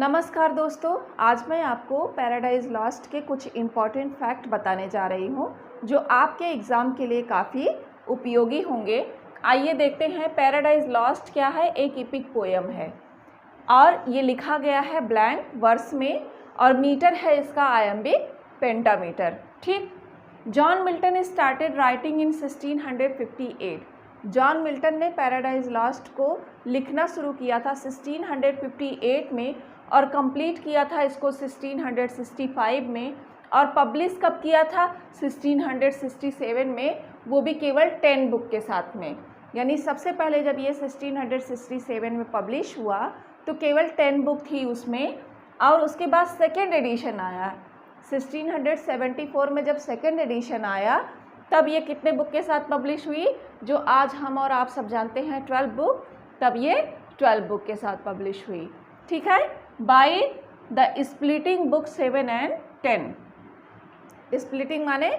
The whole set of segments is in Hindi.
नमस्कार दोस्तों, आज मैं आपको पैराडाइज लॉस्ट के कुछ इम्पॉर्टेंट फैक्ट बताने जा रही हूँ जो आपके एग्ज़ाम के लिए काफ़ी उपयोगी होंगे। आइए देखते हैं पैराडाइज लॉस्ट क्या है। एक एपिक पोएम है और ये लिखा गया है ब्लैंक वर्स में और मीटर है इसका आयम्बिक पेंटामीटर। ठीक, John Milton started writing in 1658। John Milton ने पैराडाइज लॉस्ट को लिखना शुरू किया था 1658 में और कंप्लीट किया था इसको 1665 में और पब्लिश कब किया था 1667 में, वो भी केवल 10 बुक के साथ में। यानी सबसे पहले जब ये 1667 में पब्लिश हुआ तो केवल 10 बुक थी उसमें और उसके बाद सेकेंड एडिशन आया 1674 में। जब सेकेंड एडिशन आया तब ये कितने बुक के साथ पब्लिश हुई, जो आज हम और आप सब जानते हैं 12 बुक, तब ये 12 बुक के साथ पब्लिश हुई। ठीक है, by the splitting book 7 and 10। Splitting माने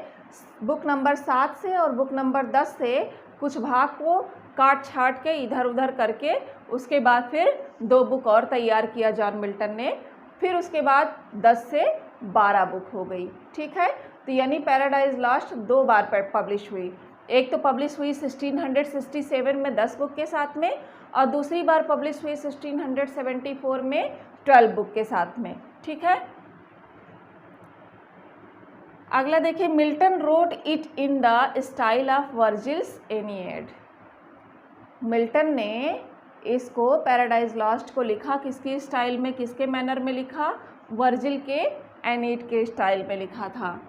बुक नंबर 7 से और बुक नंबर 10 से कुछ भाग को काट छाट के इधर उधर करके उसके बाद फिर 2 बुक और तैयार किया जॉन मिल्टन ने, फिर उसके बाद 10 से 12 बुक हो गई। ठीक है, तो यानी पैराडाइज लॉस्ट 2 बार पब्लिश हुई। एक तो पब्लिश हुई 1667 में 10 बुक के साथ में और दूसरी बार पब्लिश हुई 1674 में 12 बुक के साथ में। ठीक है, अगला देखिए, Milton wrote it in the style of Virgil's Aeneid. Milton ने इसको पैराडाइज लॉस्ट को लिखा किसकी स्टाइल में, किसके मैनर में लिखा, वर्जिल के एनीड के स्टाइल में लिखा था।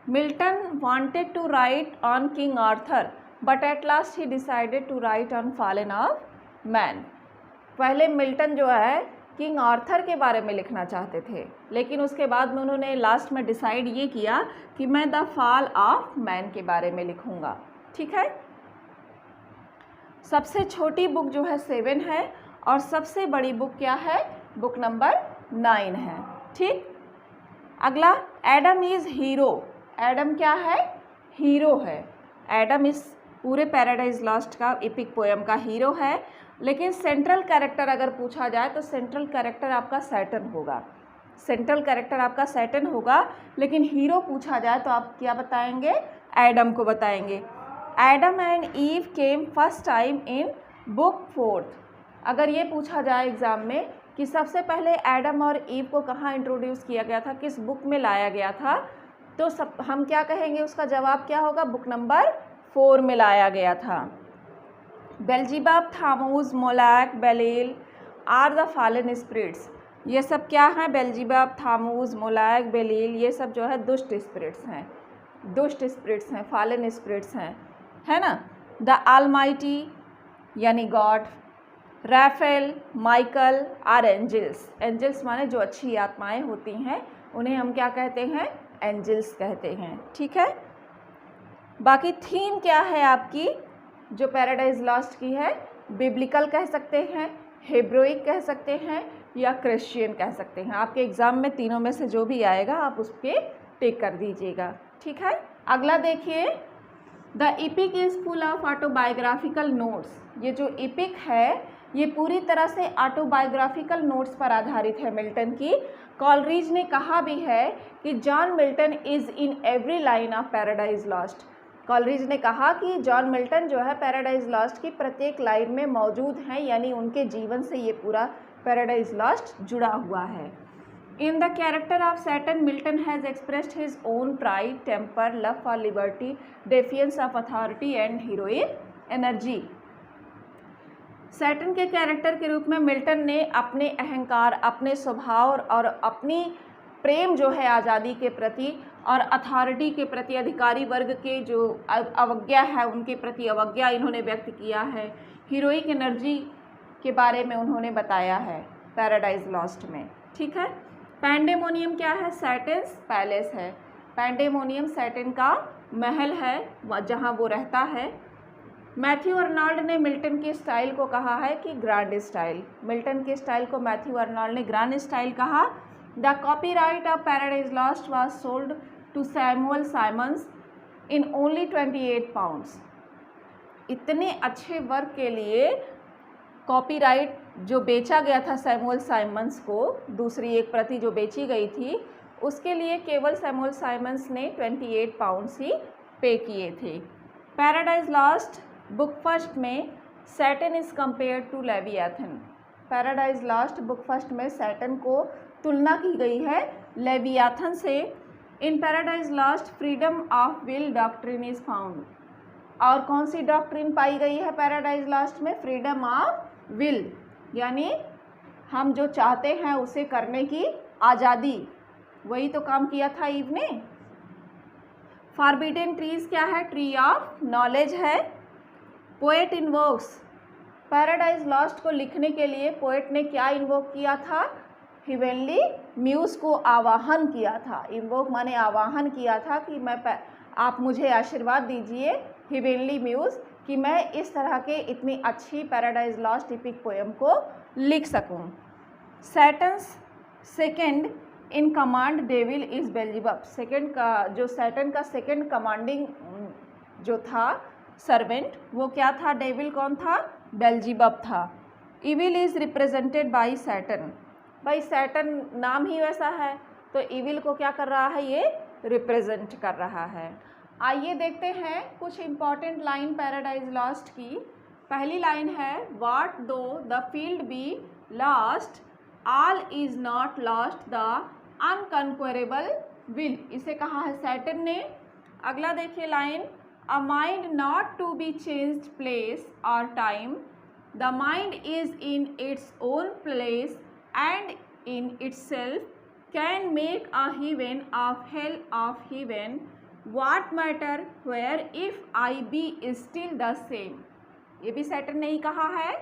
Milton wanted to write on King Arthur, but at last he decided to write on Fallen of Man। पहले मिल्टन जो है किंग आर्थर के बारे में लिखना चाहते थे, लेकिन उसके बाद में उन्होंने लास्ट में डिसाइड ये किया कि मैं द फॉल ऑफ मैन के बारे में लिखूंगा। ठीक है, सबसे छोटी बुक जो है 7 है और सबसे बड़ी बुक क्या है, बुक नंबर 9 है। ठीक, अगला, एडम इज़ हीरो। एडम क्या है, हीरो है। एडम इस पूरे पैराडाइज लॉस्ट का एपिक पोएम का हीरो है, लेकिन सेंट्रल कैरेक्टर अगर पूछा जाए तो सेंट्रल कैरेक्टर आपका सैटर्न होगा। सेंट्रल कैरेक्टर आपका सैटर्न होगा, लेकिन हीरो पूछा जाए तो आप क्या बताएंगे, एडम को बताएंगे। Adam and ewe came first time in book 4। अगर ये पूछा जाए एग्ज़ाम में कि सबसे पहले एडम और ईव को कहाँ इंट्रोड्यूस किया गया था, किस बुक में लाया गया था, तो हम क्या कहेंगे, उसका जवाब क्या होगा, बुक नंबर 4 में लाया गया था। बेल्जिबब, थामूज, मोलैक, बेलिल आर द फॉलन स्पिरिट्स। ये सब क्या हैं, बेल्जिबब, थामूज, मोलैक, बेलिल, ये सब जो है दुष्ट स्पिरिट्स हैं, दुष्ट स्पिरिट्स हैं, फॉलन स्पिरिट्स हैं, है ना। द ऑलमाइटी यानी God, Raphael, Michael are angels. Angels माने जो अच्छी आत्माएं होती हैं उन्हें हम क्या कहते हैं, एंजल्स कहते हैं। ठीक है, बाकी थीम क्या है आपकी जो पैराडाइज लॉस्ट की है, बिब्लिकल कह सकते हैं, हेब्रोइक कह सकते हैं या क्रिश्चियन कह सकते हैं। आपके एग्ज़ाम में तीनों में से जो भी आएगा आप उस पर टिक कर दीजिएगा। ठीक है, अगला देखिए, the epic is full of autobiographical notes. ये जो एपिक है ये पूरी तरह से ऑटोबायोग्राफिकल नोट्स पर आधारित है मिल्टन की। कॉलरिज ने कहा भी है कि John Milton is in every line of Paradise lost. Coleridge ने कहा कि जॉन मिल्टन जो है पैराडाइज लॉस्ट की प्रत्येक लाइन में मौजूद हैं, यानी उनके जीवन से ये पूरा पैराडाइज लॉस्ट जुड़ा हुआ है। In the character of Satan, Milton has expressed his own pride, temper, love for liberty, defiance of authority and heroic energy. Satan के कैरेक्टर के रूप में मिल्टन ने अपने अहंकार, अपने स्वभाव और अपनी प्रेम जो है आज़ादी के प्रति और अथॉरिटी के प्रति, अधिकारी वर्ग के जो अवज्ञा है उनके प्रति अवज्ञा इन्होंने व्यक्त किया है। हीरोइक एनर्जी के बारे में उन्होंने बताया है पैराडाइज लॉस्ट में। ठीक है, पैंडेमोनियम क्या है, सैटन्स पैलेस है। पैंडेमोनियम सैटन का महल है जहाँ वो रहता है। मैथ्यू अर्नाल्ड ने मिल्टन के स्टाइल को कहा है कि ग्रैंड स्टाइल। मिल्टन के स्टाइल को मैथ्यू अर्नाल्ड ने ग्रैंड स्टाइल कहा। The copyright of Paradise Lost was sold to Samuel Simmons in only 28 pounds. इतने अच्छे वर्क के लिए कॉपीराइट जो बेचा गया था सैमुअल साइमंस को, दूसरी एक प्रति जो बेची गई थी, उसके लिए केवल सैमुअल साइमंस ने 28 पाउंड्स ही पे किए थे। पैराडाइज लॉस्ट बुक फर्स्ट में Satan is compare to Leviathan. Paradise Lost book first में सैटन को तुलना की गई है लेवियाथन से। In Paradise Lost freedom of will doctrine is found. और कौन सी डॉक्ट्रिन पाई गई है पैराडाइज लॉस्ट में? फ्रीडम ऑफ विल, यानी हम जो चाहते हैं उसे करने की आज़ादी। वही तो काम किया था ईव ने। फॉरबिडन ट्रीज क्या है? ट्री ऑफ नॉलेज है। पोएट इन्वोक्स, पैराडाइज लॉस्ट को लिखने के लिए पोएट ने क्या इन्वोक किया था? हेवेनली म्यूज़ को आवाहन किया था। इन्वोक माने आवाहन किया था कि आप मुझे आशीर्वाद दीजिए हेवेनली म्यूज़ कि मैं इस तरह के इतनी अच्छी पैराडाइज लॉस्ट इपिक पोएम को लिख सकूं। Satan's second in command devil is Beelzebub. Second का जो सैटन का सेकंड कमांडिंग जो था सर्वेंट, वो क्या था? डेविल कौन था? बेल्जेबब था। Evil is represented by Satan. भाई सैटन नाम ही वैसा है, तो इविल को क्या कर रहा है? ये रिप्रेजेंट कर रहा है। आइए देखते हैं कुछ इम्पॉर्टेंट लाइन पैराडाइज लॉस्ट की। पहली लाइन है, what though the field be lost all is not lost the unconquerable will. इसे कहा है सैटन ने। अगला देखिए line, a mind not to be changed place और time, the mind is in its own place and in itself can make a heaven of hell of heaven. What matter where if I be is still the same. ये भी सैटर्न ने ही कहा है।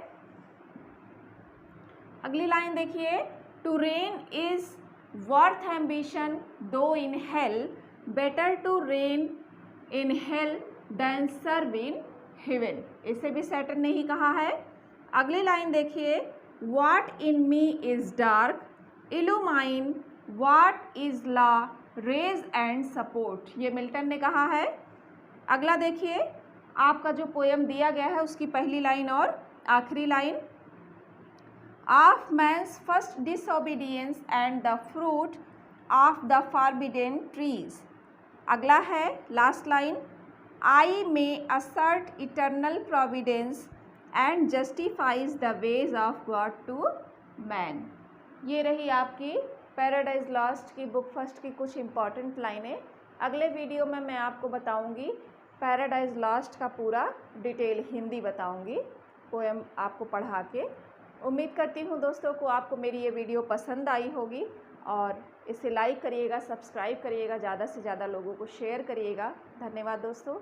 अगली लाइन देखिए, to reign is worth ambition though in hell, better to reign in hell than serve in heaven. इसे भी सैटर्न ने ही कहा है। अगली लाइन देखिए, What in me is dark, illumine what is law, raise and support. ये मिल्टन ने कहा है। अगला देखिए, आपका जो पोएम दिया गया है उसकी पहली लाइन और आखिरी line, of man's first disobedience and the fruit of the forbidden trees. अगला है last line, I may assert eternal providence and justifies the ways of God to man. ये रही आपकी पैराडाइज लॉस्ट की बुक फर्स्ट की कुछ इम्पॉर्टेंट लाइनें। अगले वीडियो में मैं आपको बताऊंगी पैराडाइज लॉस्ट का पूरा डिटेल हिंदी बताऊंगी, पोएम आपको पढ़ा के। उम्मीद करती हूँ दोस्तों को आपको मेरी ये वीडियो पसंद आई होगी और इसे लाइक करिएगा, सब्सक्राइब करिएगा, ज़्यादा से ज़्यादा लोगों को शेयर करिएगा। धन्यवाद दोस्तों।